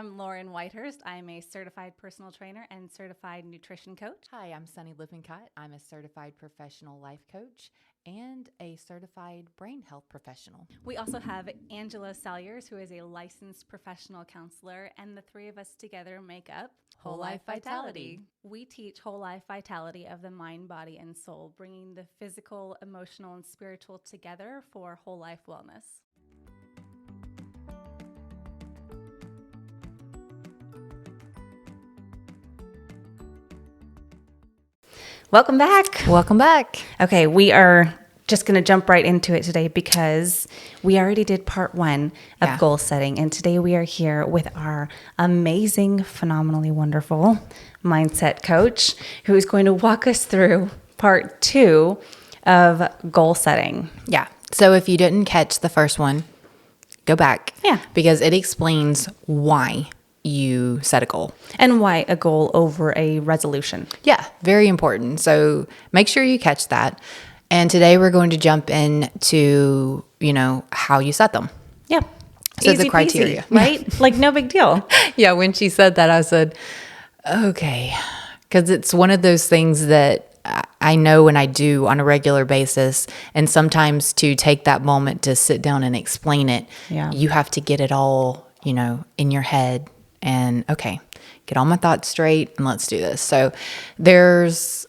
I'm Lauren Whitehurst. I'm a certified personal trainer and certified nutrition coach. Hi, I'm Sunny Lippincott. I'm a certified professional life coach and a certified brain health professional. We also have Angela Salyers, who is a licensed professional counselor, and the three of us together make up Whole Life Vitality. We teach whole life vitality of the mind, body, and soul, bringing the physical, emotional, and spiritual together for whole life wellness. Welcome back. Welcome back. Okay, we are just going to jump right into it today because we already did part one of goal setting. And today we are here with our amazing, phenomenally wonderful mindset coach who is going to walk us through part two of goal setting. Yeah. So if you didn't catch the first one, go back. Yeah. Because it explains why you set a goal. And why a goal over a resolution. Yeah, very important. So make sure you catch that. And today we're going to jump into, how you set them. Yeah. So Easy the criteria, peasy, right? Like no big deal. Yeah, when she said that, I said, okay. Because it's one of those things that I know and I do on a regular basis. And sometimes to take that moment to sit down and explain it, you have to get it all, in your head. And okay, get all my thoughts straight and let's do this. So there's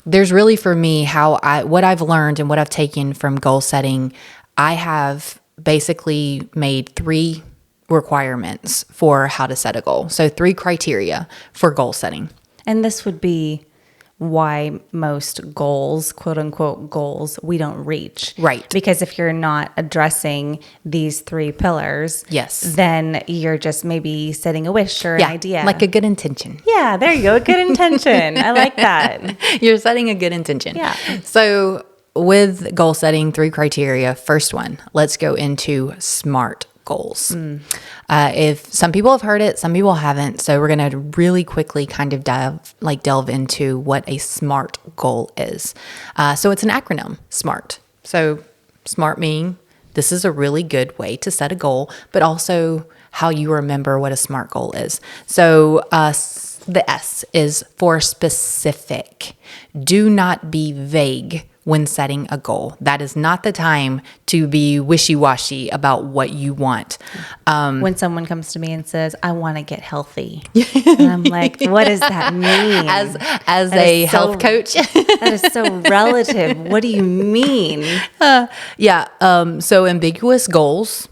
really for me what I've learned and what I've taken from goal setting. I have basically made 3 requirements for how to set a goal. So 3 criteria for goal setting. And this would be why most goals, quote unquote goals, we don't reach. Right. Because if you're not addressing these 3 pillars, yes, then you're just maybe setting a wish or an idea. Like a good intention. Yeah, there you go. Good intention. I like that. You're setting a good intention. Yeah. So with goal setting, 3 criteria. First one, let's go into SMART goals. If some people have heard it, some people haven't. So we're going to really quickly kind of delve into what a SMART goal is. So it's an acronym, SMART. So SMART meaning this is a really good way to set a goal, but also how you remember what a SMART goal is. So the S is for specific. Do not be vague when setting a goal. That is not the time to be wishy-washy about what you want. When someone comes to me and says, I want to get healthy. And I'm like, what does that mean? As a health coach? That is so relative. What do you mean? So ambiguous goals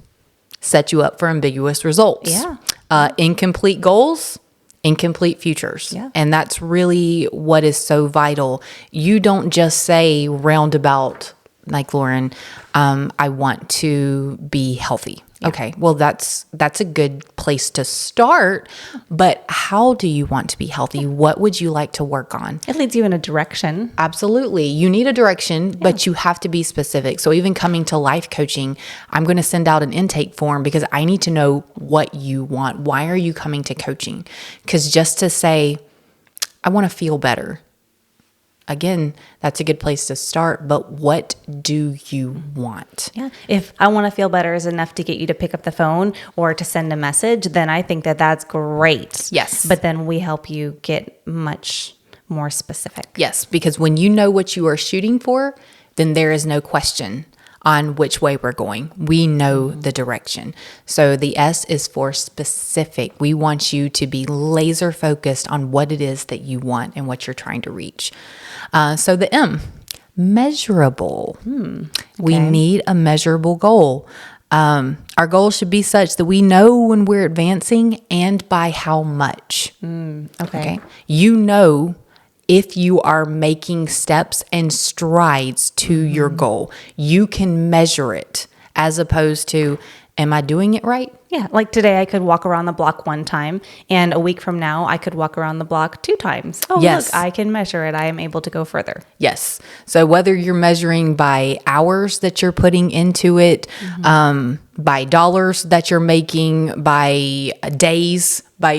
set you up for ambiguous results. Yeah. Incomplete goals, incomplete futures. Yeah. And that's really what is so vital. You don't just say roundabout, like Lauren, I want to be healthy. Yeah. Okay, well, that's a good place to start, but how do you want to be healthy? What would you like to work on? It leads you in a direction. Absolutely. You need a direction, but you have to be specific. So even coming to life coaching, I'm going to send out an intake form because I need to know what you want. Why are you coming to coaching? Because just to say, I want to feel better. Again, that's a good place to start, but what do you want? Yeah. If I want to feel better is enough to get you to pick up the phone or to send a message, then I think that that's great. Yes. But then we help you get much more specific. Yes, because when you know what you are shooting for, then there is no question on which way we're going. We know the direction. So the S is for specific. We want you to be laser focused on what it is that you want and what you're trying to reach. So the M, measurable. Okay. We need a measurable goal. Our goal should be such that we know when we're advancing and by how much. Okay. You know if you are making steps and strides to your goal. You can measure it as opposed to, am I doing it right? Yeah, like today I could walk around the block 1 time, and a week from now I could walk around the block 2 times. Oh, yes. Look, I can measure it. I am able to go further. Yes. So whether you're measuring by hours that you're putting into it, by dollars that you're making, by days, by,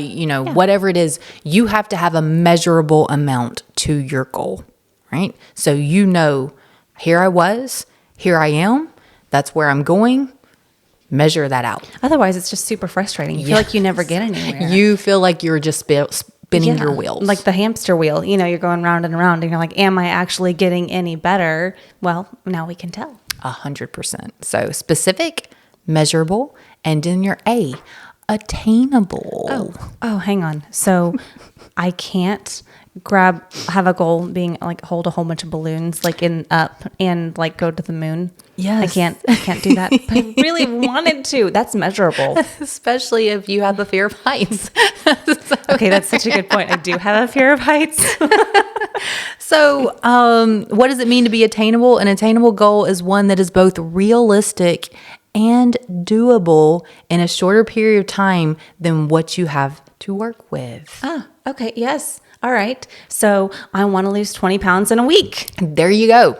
whatever it is, you have to have a measurable amount to your goal, right? So here I was, here I am, that's where I'm going. measure that out. Otherwise, it's just super frustrating. You feel like you never get anywhere. You feel like you're just spinning your wheels. Like the hamster wheel. You're going round and around and you're like, am I actually getting any better? Well, now we can tell. 100%. So specific, measurable, and then your A, attainable. Oh, hang on. So I can't have a goal being like hold a whole bunch of balloons like in up and like go to the moon. Yes. I can't do that. But I really wanted to. That's measurable. Especially if you have a fear of heights. Okay, that's such a good point. I do have a fear of heights. So what does it mean to be attainable? An attainable goal is one that is both realistic and doable in a shorter period of time than what you have to work with. Okay. Yes. All right. So I want to lose 20 pounds in a week. There you go.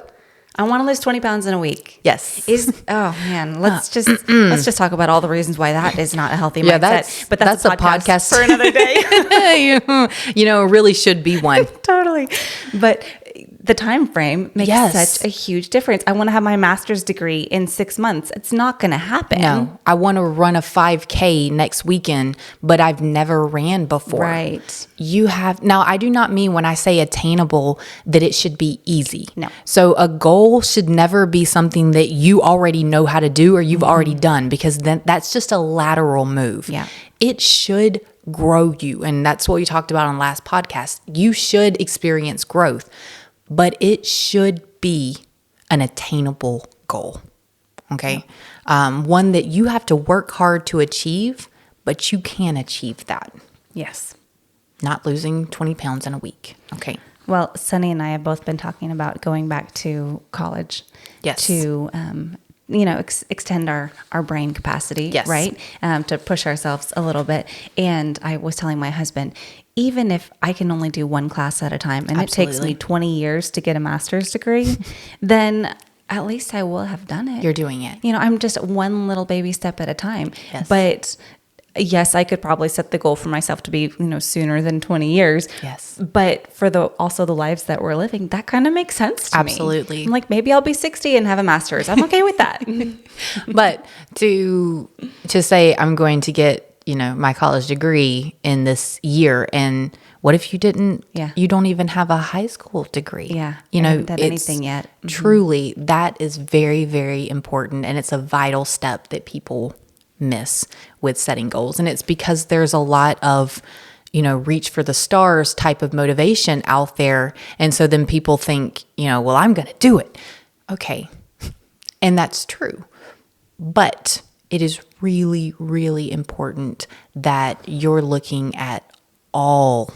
I want to lose 20 pounds in a week. Yes. Oh man, let's just talk about all the reasons why that is not a healthy mindset. But that's a podcast for another day. It really should be one. Totally. But the time frame makes such a huge difference. I want to have my master's degree in 6 months. It's not going to happen. No, I want to run a 5K next weekend, but I've never ran before. Right. Now I do not mean when I say attainable that it should be easy. No. So a goal should never be something that you already know how to do or you've already done, because then that's just a lateral move. Yeah. It should grow you. And that's what we talked about on the last podcast. You should experience growth, but it should be an attainable goal. Okay. One that you have to work hard to achieve, but you can achieve that. Yes. Not losing 20 pounds in a week. Okay. Well, Sunny and I have both been talking about going back to college. Yes. To, extend our brain capacity. Yes. Right. To push ourselves a little bit. And I was telling my husband, even if I can only do one class at a time and it takes me 20 years to get a master's degree, then at least I will have done it. You're doing it. I'm just one little baby step at a time. Yes. But yes, I could probably set the goal for myself to be, sooner than 20 years. Yes. But for also the lives that we're living, that kind of makes sense to me. Absolutely. I'm like, maybe I'll be 60 and have a master's. I'm okay with that. But to say I'm going to get, my college degree in this year, and what if you didn't? Yeah. You don't even have a high school degree. Yeah. I haven't done anything yet. Truly, that is very, very important, and it's a vital step that people miss with setting goals. And it's because there's a lot of, reach for the stars type of motivation out there. And so then people think, well, I'm going to do it. Okay. And that's true. But it is really, really important that you're looking at all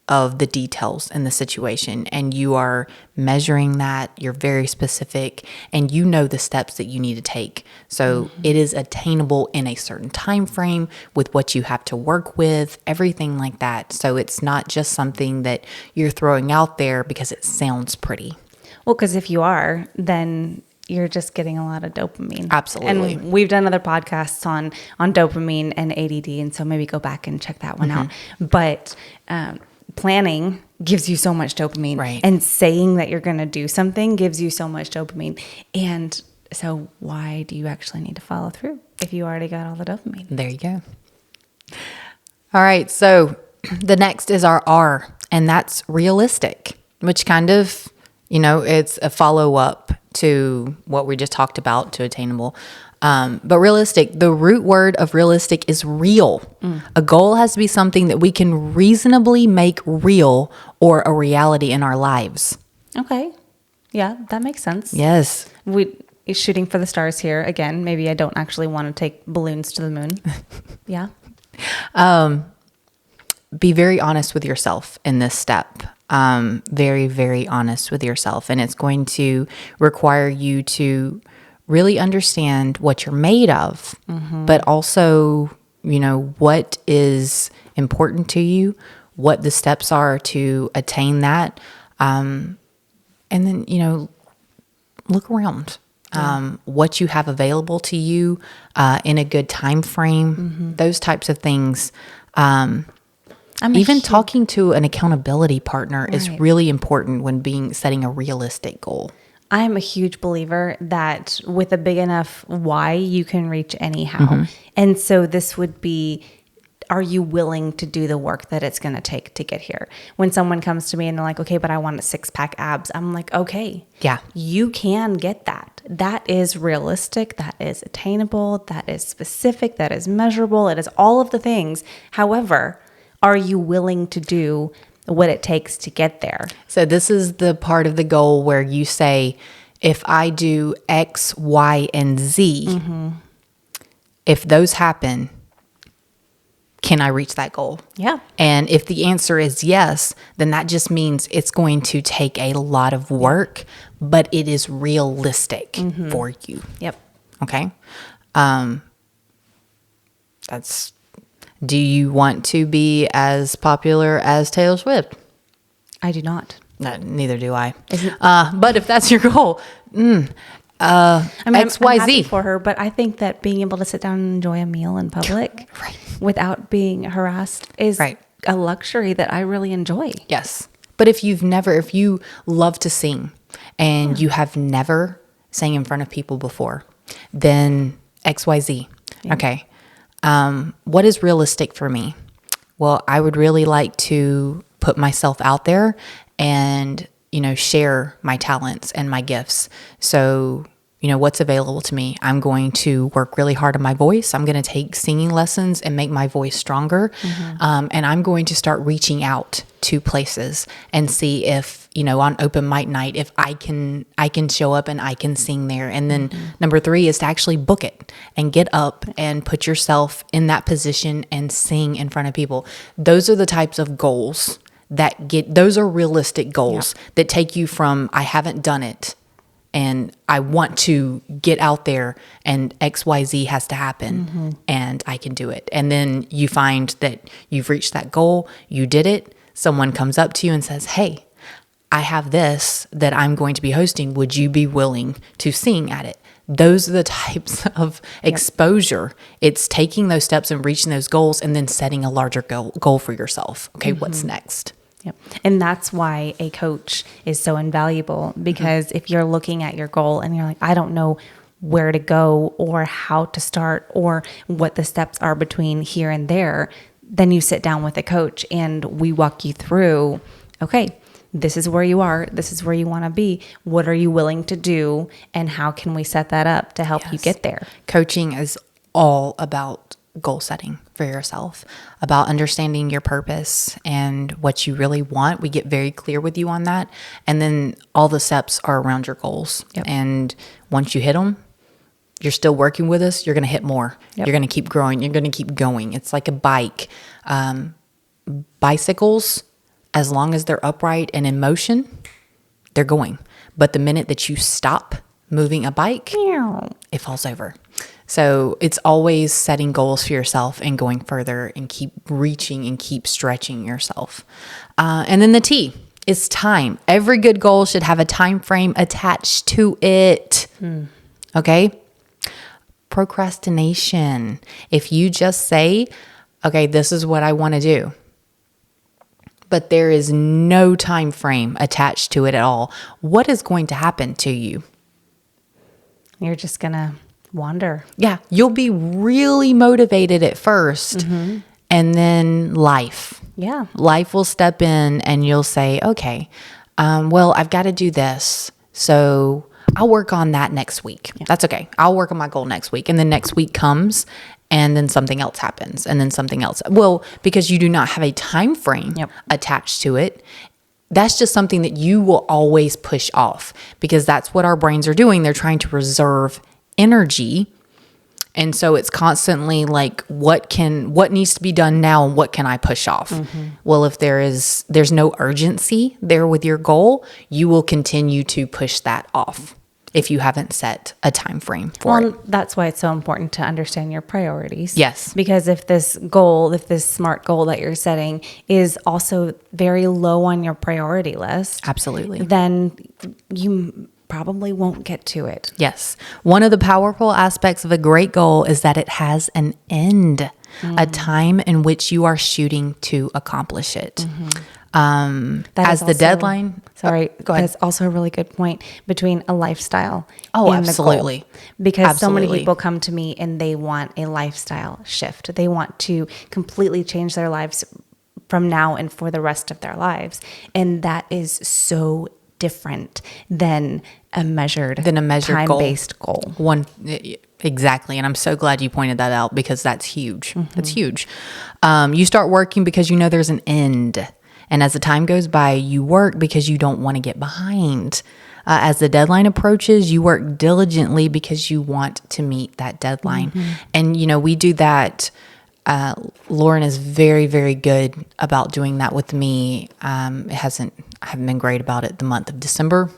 of the details in the situation, and you are measuring that. You're very specific, and you know the steps that you need to take. So it is attainable in a certain time frame with what you have to work with, everything like that. So it's not just something that you're throwing out there because it sounds pretty. Well, because if you are, then you're just getting a lot of dopamine. Absolutely. And we've done other podcasts on dopamine and ADD, and so maybe go back and check that one out. But planning gives you so much dopamine. Right. And saying that you're going to do something gives you so much dopamine. And so why do you actually need to follow through if you already got all the dopamine? There you go. All right. So the next is our R, and that's realistic, which kind of, it's a follow-up to what we just talked about, to attainable. But realistic, the root word of realistic is real. A goal has to be something that we can reasonably make real or a reality in our lives. Okay. Yeah, that makes sense. Yes. Shooting for the stars here. Again, maybe I don't actually want to take balloons to the moon. Yeah. Be very honest with yourself in this step. Very, very honest with yourself. And it's going to require you to really understand what you're made of, but also, what is important to you, what the steps are to attain that. And then, look around, what you have available to you, in a good time frame, those types of things. Even talking to an accountability partner is really important when setting a realistic goal. I'm a huge believer that with a big enough why, you can reach anyhow. And so this would be, are you willing to do the work that it's going to take to get here? When someone comes to me and they're like, okay, but I want a 6-pack abs. I'm like, okay, Yeah. you can get that. That is realistic. That is attainable. That is specific. That is measurable. It is all of the things. However, are you willing to do what it takes to get there? So this is the part of the goal where you say, if I do X, Y, and Z, if those happen, can I reach that goal? Yeah. And if the answer is yes, then that just means it's going to take a lot of work, but it is realistic for you. Yep. Okay. Do you want to be as popular as Taylor Swift? I do not. No, neither do I. But if that's your goal, I mean, I'm XYZ. happy for her, but I think that being able to sit down and enjoy a meal in public without being harassed is a luxury that I really enjoy. Yes. But if you love to sing and you have never sang in front of people before, then XYZ. Yeah. Okay. What is realistic for me? Well, I would really like to put myself out there and, share my talents and my gifts. So, what's available to me? I'm going to work really hard on my voice. I'm going to take singing lessons and make my voice stronger. And I'm going to start reaching out to places and see if, on open mic night, if I can show up and I can sing there. And then number 3 is to actually book it and get up and put yourself in that position and sing in front of people. Those are the types of goals those are realistic goals that take you from, I haven't done it and I want to get out there and XYZ has to happen and I can do it. And then you find that you've reached that goal, you did it. Someone comes up to you and says, hey, I have this that I'm going to be hosting. Would you be willing to sing at it? Those are the types of exposure. It's taking those steps and reaching those goals and then setting a larger goal for yourself. Okay, what's next? Yep. And that's why a coach is so invaluable, because if you're looking at your goal and you're like, I don't know where to go or how to start or what the steps are between here and there, then you sit down with a coach and we walk you through, okay, this is where you are. This is where you want to be. What are you willing to do? And how can we set that up to help you get there? Coaching is all about goal setting for yourself, about understanding your purpose and what you really want. We get very clear with you on that. And then all the steps are around your goals. And once you hit them, you're still working with us, you're going to hit more. You're going to keep growing. You're going to keep going. It's like a bike. Bicycles, as long as they're upright and in motion, they're going. But the minute that you stop moving a bike, it falls over. So it's always setting goals for yourself and going further and keep reaching and keep stretching yourself. And then the T is time. Every good goal should have a time frame attached to it. Okay? Procrastination. If you just say, okay, this is what I want to do, but there is no time frame attached to it at all, what is going to happen to you? You're just going to wander. Yeah, you'll be really motivated at first, and then life will step in and you'll say, okay, well, I've got to do this, so I'll work on that next week. That's okay. I'll work on my goal next week. And then next week comes and then something else happens and then something else. Well, because you do not have a time frame attached to it, that's just something that you will always push off, because that's what our brains are doing. They're trying to reserve energy. And so it's constantly like, what needs to be done now and what can I push off? Well, if there's no urgency there with your goal, you will continue to push that off if you haven't set a time frame for it. That's why it's so important to understand your priorities. Yes. Because if this SMART goal that you're setting is also very low on your priority list, absolutely, then you probably won't get to it. Yes. One of the powerful aspects of a great goal is that it has an end. a time in which you are shooting to accomplish it. As the deadline. Sorry, go ahead. That's also a really good point between a lifestyle Oh, and absolutely. the goal. Because so many Absolutely. people come to me and they want a lifestyle shift. They want to completely change their lives from now and for the rest of their lives. And that is so different than a measured time-based goal. Exactly. And I'm so glad you pointed that out, because that's huge. That's huge. You start working because you know there's an end. And as the time goes by, you work because you don't want to get behind. As the deadline approaches, you work diligently because you want to meet that deadline. And, we do that. Lauren is very, very good about doing that with me. I haven't been great about it the month of December.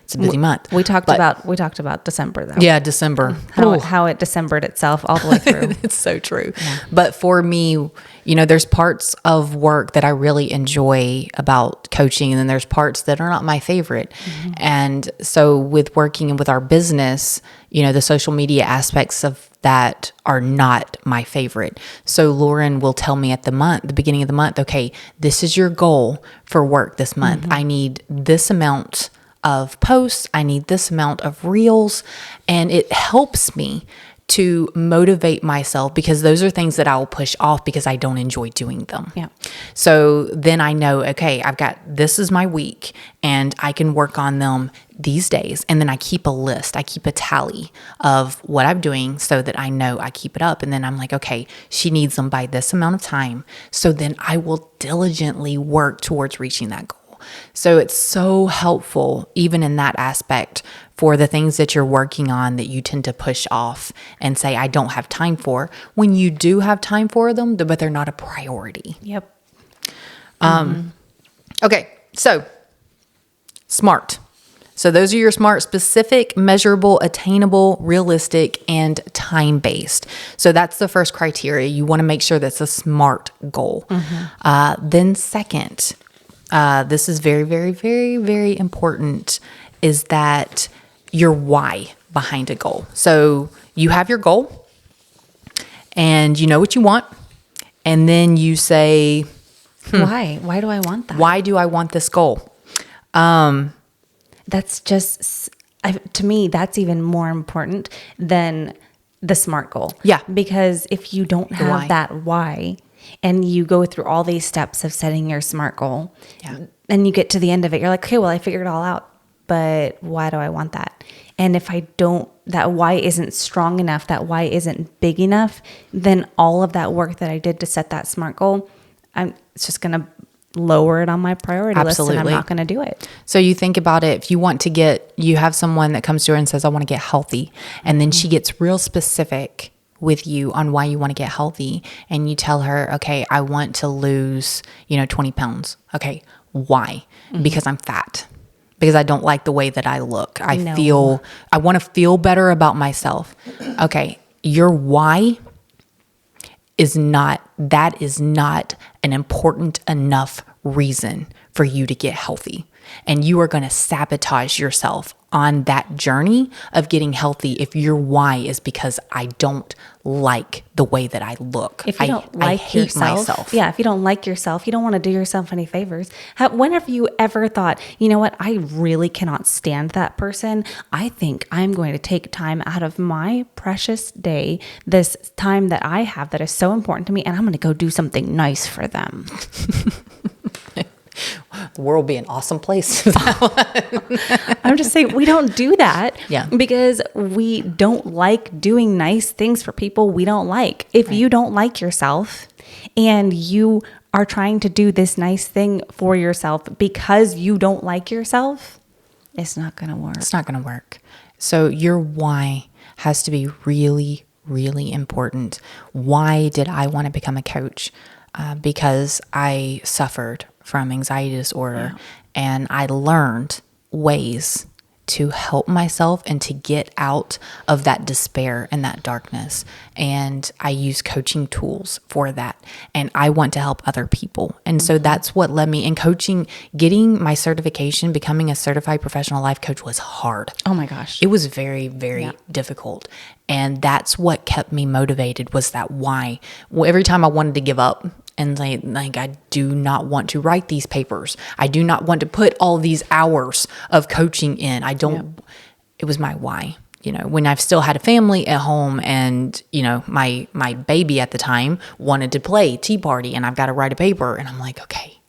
It's a busy month. We talked about December though. Yeah, December. How it Decembered itself all the way through. It's so true. Yeah. But for me, there's parts of work that I really enjoy about coaching, and then there's parts that are not my favorite. And so with working and with our business, the social media aspects of that are not my favorite. So Lauren will tell me at the beginning of the month, okay, this is your goal for work this month. I need this amount of posts. I need this amount of reels. And it helps me to motivate myself, because those are things that I will push off because I don't enjoy doing them. Yeah. So then I know, okay, this is my week and I can work on them these days. And then I keep a list. I keep a tally of what I'm doing so that I know I keep it up. And then I'm like, okay, she needs them by this amount of time. So then I will diligently work towards reaching that goal. So it's so helpful, even in that aspect, for the things that you're working on that you tend to push off and say, I don't have time for, when you do have time for them, but they're not a priority. Yep. Okay. So SMART. So those are your SMART: specific, measurable, attainable, realistic, and time-based. So that's the first criteria. You want to make sure that's a SMART goal. Then second, this is very, very, very, very important, is that your why behind a goal. So you have your goal and you know what you want. And then you say, Why? Why do I want that? Why do I want this goal? That's just, to me, that's even more important than the SMART goal. Yeah. Because if you don't have that why, and you go through all these steps of setting your SMART goal, and you get to the end of it, you're like, okay, well, I figured it all out, but why do I want that? And if that why isn't strong enough, that why isn't big enough, then all of that work that I did to set that SMART goal, it's just going to lower it on my priority list, and I'm not going to do it. So you think about it, if you have someone that comes to her and says, I want to get healthy. And then she gets real specific with you on why you want to get healthy. And you tell her, okay, I want to lose, 20 pounds. Okay. Why? Because I'm fat. Because I don't like the way that I look. I want to feel better about myself. Okay. Your why is not an important enough reason for you to get healthy. And you are going to sabotage yourself on that journey of getting healthy if your why is because I don't like the way that I look. If you don't like yourself, if you don't like yourself, you don't want to do yourself any favors. When have you ever thought, you know what, I really cannot stand that person. I think I'm going to take time out of my precious day, this time that I have that is so important to me, and I'm going to go do something nice for them. The world would be an awesome place. I'm just saying, we don't do that because we don't like doing nice things for people we don't like. If you don't like yourself and you are trying to do this nice thing for yourself because you don't like yourself, it's not going to work. It's not going to work. So your why has to be really, really important. Why did I want to become a coach? Because I suffered from anxiety disorder, and I learned ways to help myself and to get out of that despair and that darkness. And I use coaching tools for that. And I want to help other people. And so that's what led me in coaching. Getting my certification, becoming a certified professional life coach was hard. Oh my gosh. It was very, very difficult. And that's what kept me motivated, was that why. Well, every time I wanted to give up, and like, I do not want to write these papers. I do not want to put all these hours of coaching in. It was my why. When I've still had a family at home and, my baby at the time wanted to play Tea Party and I've got to write a paper. And I'm like, okay,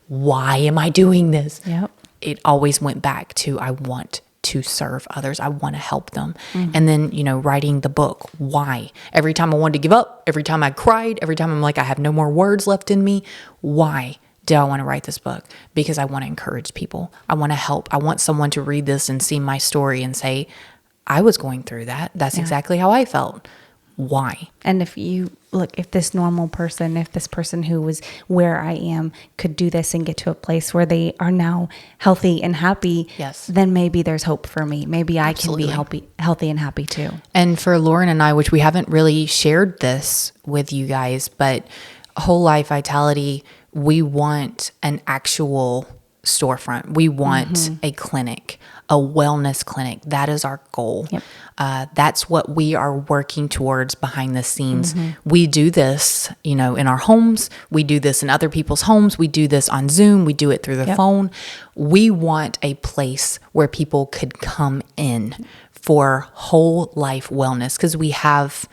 why am I doing this? Yep. It always went back to, I want to serve others. I want to help them. And then, writing the book. Why? Every time I wanted to give up, every time I cried, every time I'm like, I have no more words left in me. Why do I want to write this book? Because I want to encourage people. I want to help. I want someone to read this and see my story and say, I was going through that. That's exactly how I felt. Why? And if this normal person, if this person who was where I am could do this and get to a place where they are now healthy and happy, then maybe there's hope for me. Maybe I can be healthy and happy too. And for Lauren and I, which we haven't really shared this with you guys, but Whole Life Vitality, we want an actual storefront. We want a clinic, a wellness clinic. That is our goal. Yep. That's what we are working towards behind the scenes. We do this, in our homes. We do this in other people's homes. We do this on Zoom. We do it through the phone. We want a place where people could come in for whole life wellness, because we have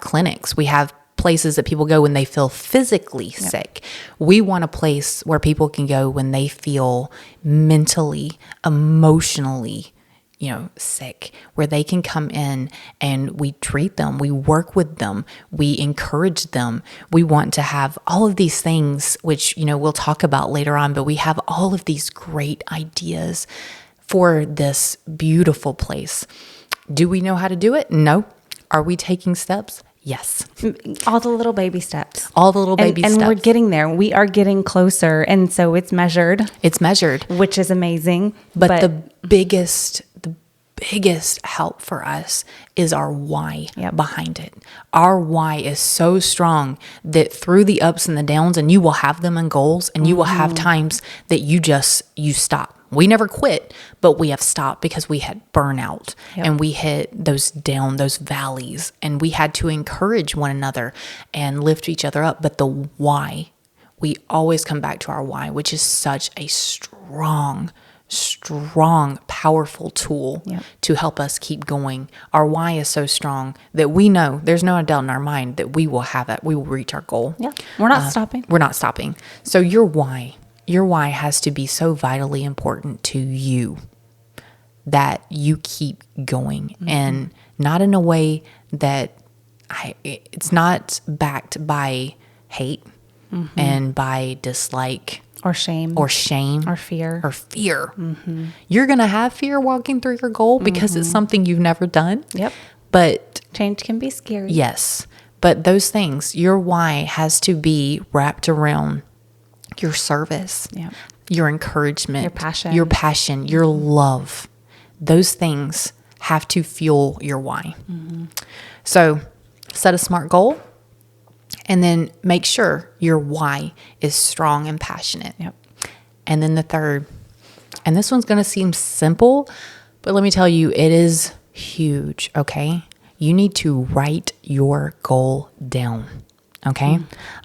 clinics. We have places that people go when they feel physically sick. We want a place where people can go when they feel mentally, emotionally, sick, where they can come in and we treat them, we work with them, we encourage them. We want to have all of these things, which, we'll talk about later on, but we have all of these great ideas for this beautiful place. Do we know how to do it? No. Are we taking steps? Yes. All the little baby steps. All the little baby steps. And we're getting there. We are getting closer. And so it's measured. It's measured. Which is amazing. But the biggest help for us is our why behind it. Our why is so strong that through the ups and the downs, and you will have them in goals, and you will have times that you stop. We never quit, but we have stopped because we had burnout and we hit those valleys, and we had to encourage one another and lift each other up. But the why, we always come back to our why, which is such a strong, powerful tool to help us keep going. Our why is so strong that we know, there's no doubt in our mind that we will have it. We will reach our goal. Yeah. We're not stopping. We're not stopping. So your why has to be so vitally important to you that you keep going, and not in a way that it's not backed by hate and by dislike or shame or fear. You're going to have fear walking through your goal because it's something you've never done. Yep. But change can be scary. Yes. But those things, your why has to be wrapped around your service, your encouragement, your passion, your love. Those things have to fuel your why. So set a SMART goal, and then make sure your why is strong and passionate. And then the third, and this one's going to seem simple, but let me tell you, it is huge. Okay. You need to write your goal down. Okay.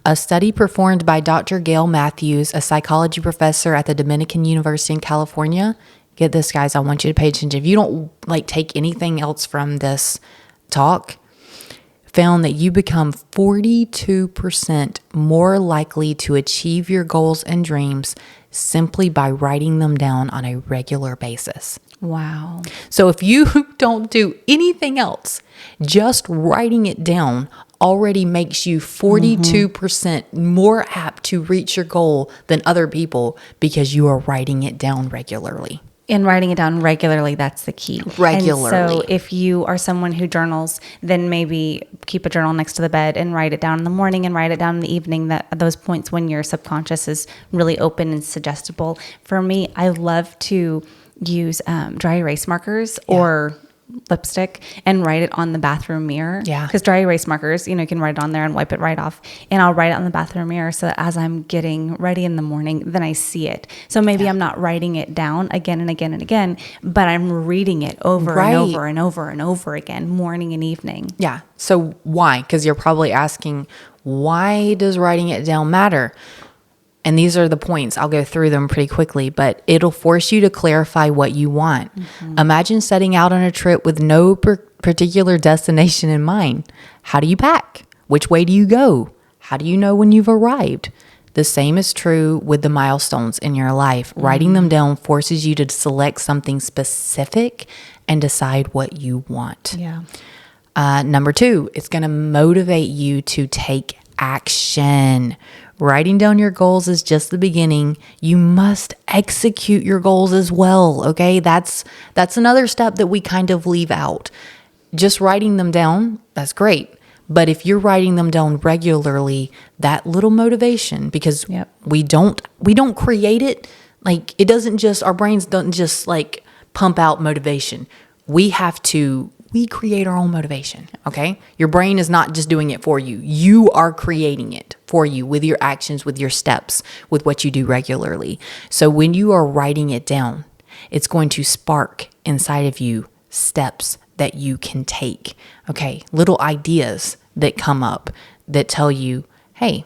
A study performed by Dr. Gail Matthews, a psychology professor at the Dominican University in California. Get this, guys. I want you to pay attention. If you don't take anything else from this talk, found that you become 42% more likely to achieve your goals and dreams simply by writing them down on a regular basis. Wow. So if you don't do anything else, just writing it down already makes you 42% more apt to reach your goal than other people, because you are writing it down regularly. And writing it down regularly, that's the key. Regularly. And so if you are someone who journals, then maybe keep a journal next to the bed and write it down in the morning and write it down in the evening, that those points when your subconscious is really open and suggestible. For me, I love to use dry erase markers or lipstick and write it on the bathroom mirror. Yeah. Because dry erase markers, you can write it on there and wipe it right off. And I'll write it on the bathroom mirror so that as I'm getting ready in the morning, then I see it. So maybe I'm not writing it down again and again and again, but I'm reading it over and over and over and over again, morning and evening. Yeah. So why? Because you're probably asking, why does writing it down matter? And these are the points. I'll go through them pretty quickly, but it'll force you to clarify what you want. Imagine setting out on a trip with no particular destination in mind. How do you pack? Which way do you go? How do you know when you've arrived? The same is true with the milestones in your life. Writing them down forces you to select something specific and decide what you want. Yeah. Number 2, it's going to motivate you to take action. Writing down your goals is just the beginning. You must execute your goals as well. Okay. That's another step that we kind of leave out. Just writing them down, that's great. But if you're writing them down regularly, that little motivation, because we don't create it. Like it doesn't just, our brains don't just like pump out motivation. We create our own motivation. Okay. Your brain is not just doing it for you. You are creating it for you with your actions, with your steps, with what you do regularly. So when you are writing it down, it's going to spark inside of you steps that you can take. Okay. Little ideas that come up that tell you, hey,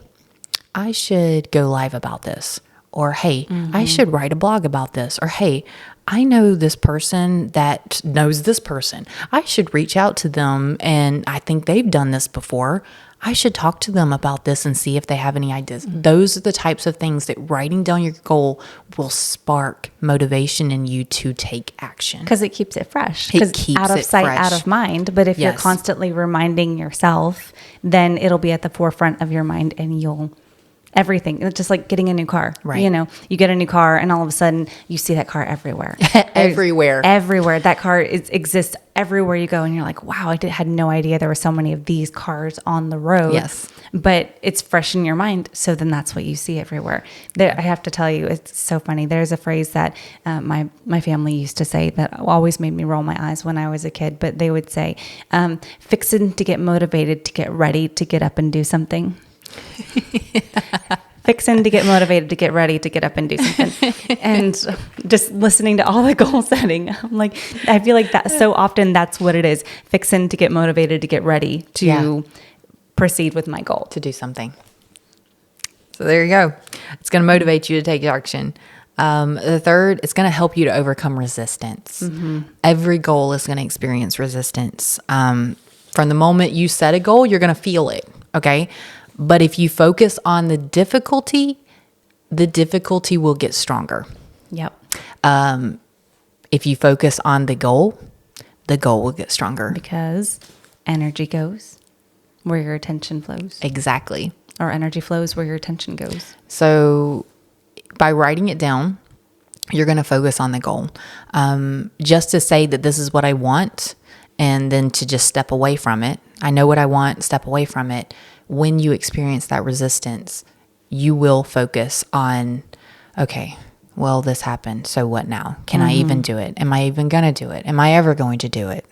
I should go live about this. Or, hey, I should write a blog about this. Or, hey, I know this person that knows this person. I should reach out to them, and I think they've done this before. I should talk to them about this and see if they have any ideas. Those are the types of things that writing down your goal will spark motivation in you to take action. Because it keeps it fresh. It keeps out of it sight, fresh. out of mind. But if you're constantly reminding yourself, then it'll be at the forefront of your mind and you'll... everything. It's just like getting a new car. Right. You get a new car and all of a sudden you see that car everywhere. Everywhere. That car exists everywhere you go. And you're like, wow, I had no idea there were so many of these cars on the road. Yes. But it's fresh in your mind. So then that's what you see everywhere. I have to tell you, it's so funny. There's a phrase that my family used to say that always made me roll my eyes when I was a kid. But they would say, fixing to get motivated to get ready to get up and do something. Fixing to get motivated to get ready to get up and do something. And just listening to all the goal setting, I'm like, I feel like that so often that's what it is. Fixing to get motivated to get ready to proceed with my goal. To do something. So there you go. It's going to motivate you to take action. The third, it's going to help you to overcome resistance. Every goal is going to experience resistance. From the moment you set a goal, you're going to feel it. Okay. But if you focus on the difficulty will get stronger. Yep. If you focus on the goal will get stronger. Because energy goes where your attention flows. Exactly. Or energy flows where your attention goes. So by writing it down, you're going to focus on the goal. Just to say that this is what I want, and then to just step away from it. I know what I want, step away from it. When you experience that resistance, you will focus on, okay, well, this happened. So what now? Can I even do it? Am I even going to do it? Am I ever going to do it?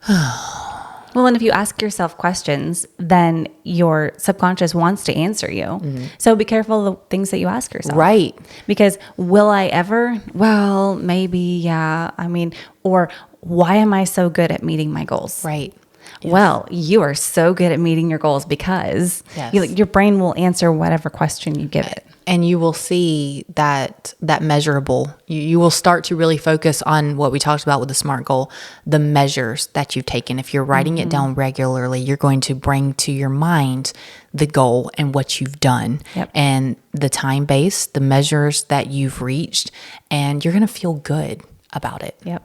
Well, and if you ask yourself questions, then your subconscious wants to answer you. So be careful of the things that you ask yourself. Right. Because will I ever? Well, maybe, yeah. I mean, or why am I so good at meeting my goals? Right. Yes. Well, you are so good at meeting your goals because your brain will answer whatever question you give it. And you will see that measurable. You will start to really focus on what we talked about with the SMART goal, the measures that you've taken. If you're writing it down regularly, you're going to bring to your mind the goal and what you've done and the time base, the measures that you've reached, and you're going to feel good about it. Yep.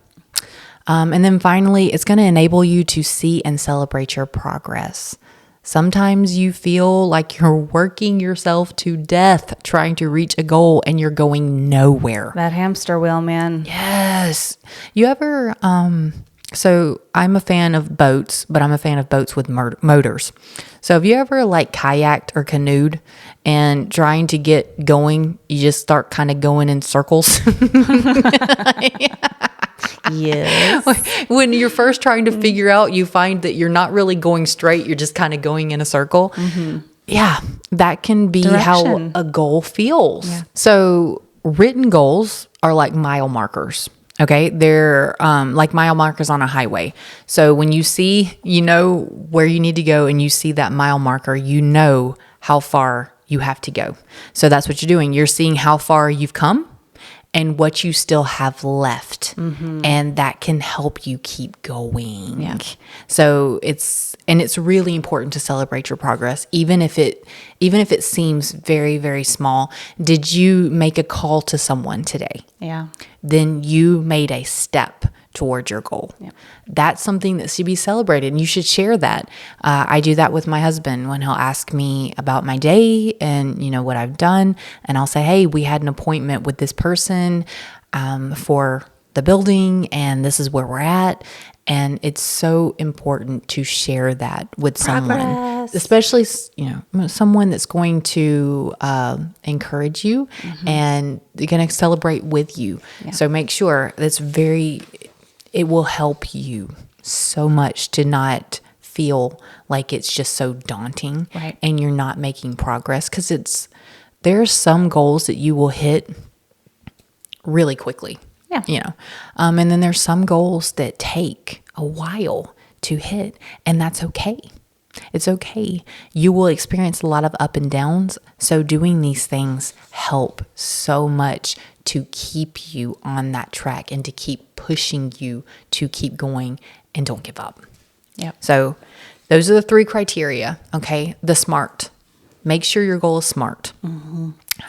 And then finally, it's going to enable you to see and celebrate your progress. Sometimes you feel like you're working yourself to death trying to reach a goal and you're going nowhere. That hamster wheel, man. Yes. You ever So I'm a fan of boats, but I'm a fan of boats with motors. So have you ever like kayaked or canoed and trying to get going, you just start kind of going in circles? Yes. When you're first trying to figure out, you find that you're not really going straight. You're just kind of going in a circle. Yeah, that can be Direction. how a goal feels. So written goals are like mile markers. Okay. They're like mile markers on a highway. So when you see, you know where you need to go and you see that mile marker, you know how far you have to go. So that's what you're doing. You're seeing how far you've come and what you still have left. And that can help you keep going. Yeah. So it's really important to celebrate your progress, even if it seems very, very small. Did you make a call to someone today? Yeah. Then you made a step towards your goal. That's something that should be celebrated, and you should share that. I do that with my husband when he'll ask me about my day and what I've done, and I'll say, hey, we had an appointment with this person for the building, and this is where we're at. And it's so important to share that with someone, especially someone that's going to encourage you and they're going to celebrate with you. So make sure it will help you so much to not feel like it's just so daunting and you're not making progress, because there's some goals that you will hit really quickly. And then there's some goals that take a while to hit, and that's okay. It's okay. You will experience a lot of up and downs. So doing these things help so much to keep you on that track and to keep pushing you to keep going and don't give up. So those are the 3 criteria. Okay. The SMART. Make sure your goal is SMART.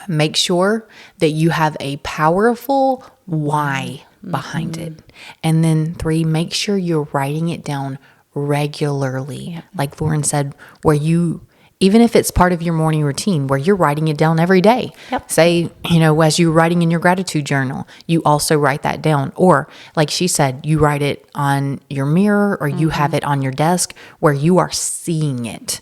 Make sure that you have a powerful why behind it. And then 3, make sure you're writing it down regularly. Like Lauren said, where even if it's part of your morning routine, where you're writing it down every day. Say, as you're writing in your gratitude journal, you also write that down. Or like she said, you write it on your mirror, or you have it on your desk where you are seeing it.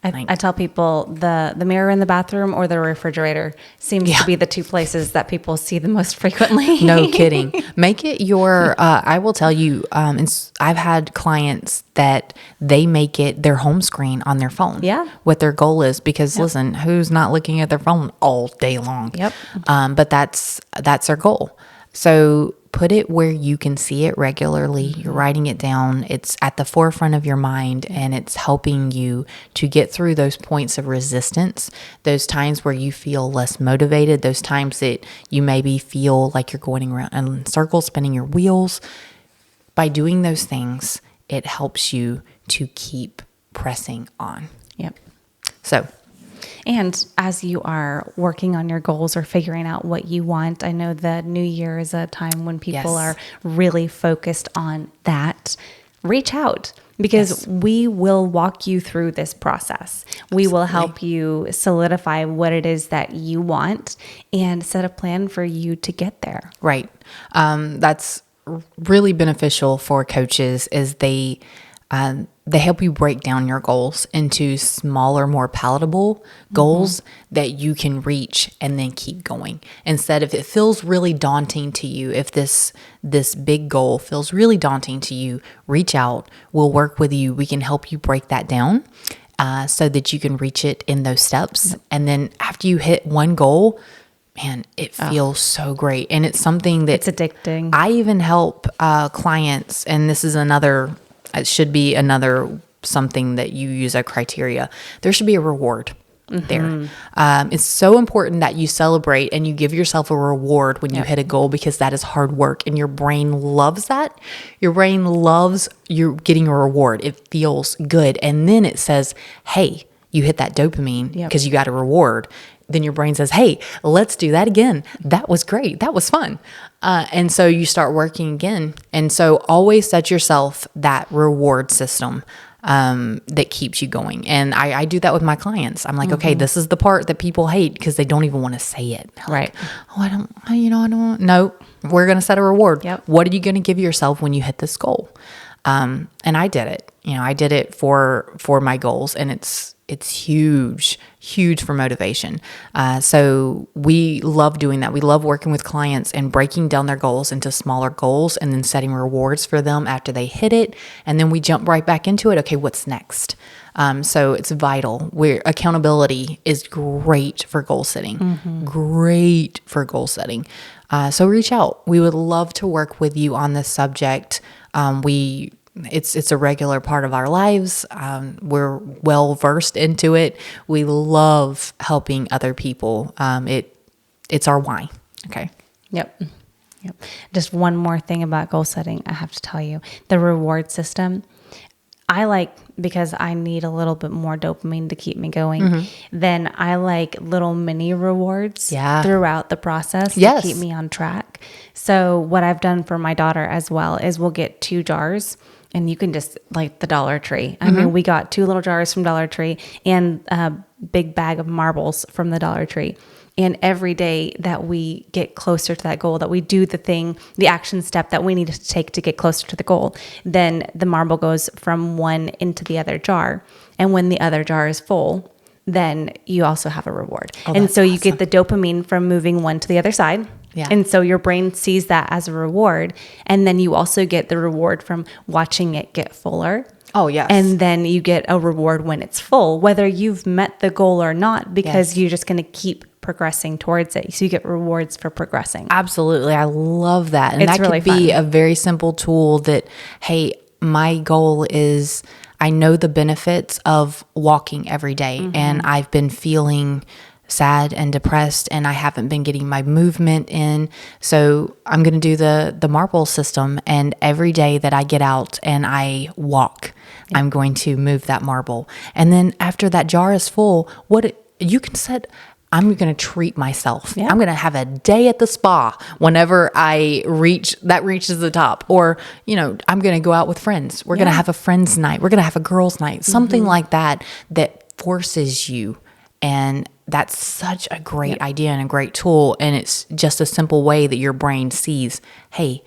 I tell people the mirror in the bathroom or the refrigerator seems to be the 2 places that people see the most frequently. No kidding. Make it your, I will tell you, I've had clients that they make it their home screen on their phone. What their goal is, because listen, who's not looking at their phone all day long? But that's their goal. So put it where you can see it regularly. You're writing it down. It's at the forefront of your mind, and it's helping you to get through those points of resistance, those times where you feel less motivated, those times that you maybe feel like you're going around in circles, spinning your wheels. By doing those things, it helps you to keep pressing on. So, and as you are working on your goals or figuring out what you want, I know the new year is a time when people are really focused on that. Reach out, because we will walk you through this process. We will help you solidify what it is that you want and set a plan for you to get there. Right. That's really beneficial for coaches, is they help you break down your goals into smaller, more palatable goals that you can reach and then keep going. Instead, if it feels really daunting to you, if this big goal feels really daunting to you, reach out. We'll work with you. We can help you break that down so that you can reach it in those steps. And then after you hit one goal, man, it feels so great. And it's something that it's addicting. I even help clients, and this is it should be another something that you use a criteria. There should be a reward there. It's so important that you celebrate and you give yourself a reward when you hit a goal, because that is hard work and your brain loves that. Your brain loves you getting a reward. It feels good. And then it says, hey, you hit that dopamine because you got a reward. Then your brain says, hey, let's do that again. That was great. That was fun. And so you start working again. And so always set yourself that reward system. that keeps you going. And I do that with my clients. I'm like, okay, this is the part that people hate because they don't even want to say it. They're Right. like, oh, I don't. No, we're going to set a reward. Yep. What are you going to give yourself when you hit this goal? And I did it. I did it for my goals, and it's huge for motivation. So we love doing that. We love working with clients and breaking down their goals into smaller goals and then setting rewards for them after they hit it. And then we jump right back into it. Okay, what's next? So it's vital. Accountability is great for goal setting. Great for goal setting. So reach out. We would love to work with you on this subject. It's a regular part of our lives. We're well versed into it. We love helping other people. It's our why. Okay. Yep. Just one more thing about goal setting. I have to tell you, the reward system, I like, because I need a little bit more dopamine to keep me going, then I like little mini rewards throughout the process to keep me on track. So what I've done for my daughter as well is we'll get 2 jars, and you can just, like the Dollar Tree. I mean, we got 2 little jars from Dollar Tree and a big bag of marbles from the Dollar Tree. And every day that we get closer to that goal, that we do the action step that we need to take to get closer to the goal, then the marble goes from one into the other jar. And when the other jar is full, then you also have a reward. And so you get the dopamine from moving one to the other side. Yeah. And so your brain sees that as a reward. And then you also get the reward from watching it get fuller. Oh, yes. And then you get a reward when it's full, whether you've met the goal or not, because you're just going to keep progressing towards it. So you get rewards for progressing. Absolutely. I love that. And It's that really could be fun. a very simple tool that, hey, my goal is, I know the benefits of walking every day, and I've been feeling sad and depressed, and I haven't been getting my movement in. So I'm going to do the marble system, and every day that I get out and I walk, I'm going to move that marble. And then after that jar is full, you can set, I'm going to treat myself. I'm going to have a day at the spa whenever that reaches the top. Or, I'm going to go out with friends. We're going to have a friends night. We're going to have a girls night, something like that forces you. And that's such a great idea and a great tool. And it's just a simple way that your brain sees, hey,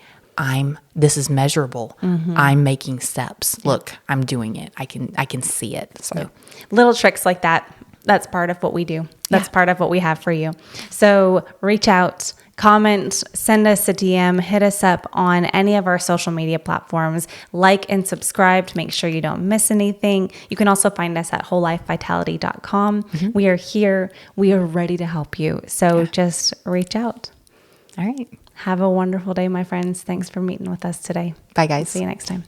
this is measurable. I'm making steps. Look, I'm doing it. I can see it. So little tricks like that. That's part of what we do. That's part of what we have for you. So reach out, comment, send us a DM, hit us up on any of our social media platforms, like and subscribe to make sure you don't miss anything. You can also find us at wholelifevitality.com. We are here. We are ready to help you. So just reach out. all right. Have a wonderful day, my friends. Thanks for meeting with us today. Bye, guys. See you next time.